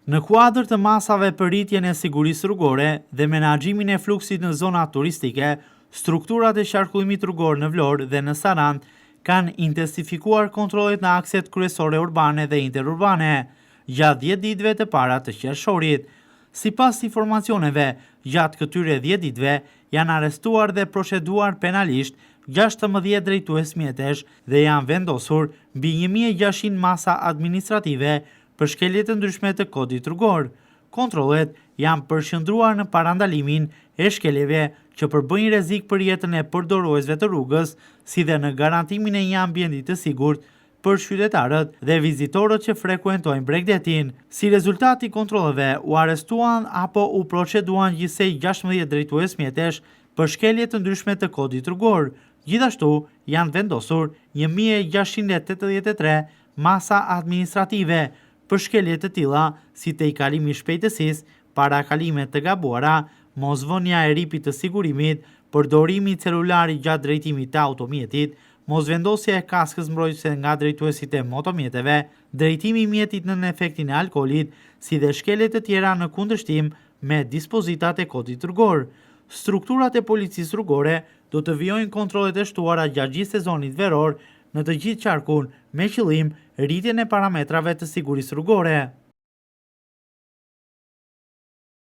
Në kuadër të masave për rritjen e sigurisë rrugore dhe menaxhimin e fluksit në zonat turistike, strukturat e qarkullimit rrugor në Vlorë dhe në Sarandë kanë intensifikuar kontrollet në akset kryesore urbane dhe interurbane gjatë 10 ditëve të para të qershorit. Sipas informacioneve, gjatë këtyre 10 ditëve janë arrestuar dhe proceduar penalisht 16 drejtues mjetesh dhe janë vendosur mbi 1600 masa administrative për shkelje të ndryshme të kodit rrugor. Kontrollet janë përqendruar në parandalimin e shkeljeve që përbëjnë rrezik për jetën e përdoruesve të rrugës, si dhe në garantimin e një ambienti të sigurt për qytetarët dhe vizitorët që frekuentojnë Bregdetin. Si rezultat i kontrolleve, u arrestuan apo u proceduan gjithsej 16 drejtues mjetesh për shkelje të ndryshme të kodit rrugor. Gjithashtu, janë vendosur 1683 masa administrative për shkelje të tilla si tejkalimi i shpejtësisë, parakalime të gabuara, mosvënia e ripit të sigurimit, përdorimi i celularit gjatë drejtimit të automjetit, mosvendosja e kaskës mbrojtëse nga drejtuesit e motomjeteve, drejtimi i mjetit nën efektin e alkoolit, si dhe shkelje të tjera në kundërshtim me dispozitat e kodit rrugor. Strukturat e policisë rrugore do të vijojnë kontrollet e shtuara gjatë gjithë sezonit veror në të gjithë qarkun me qëllim rritjen e parametrave të sigurisë rrugore.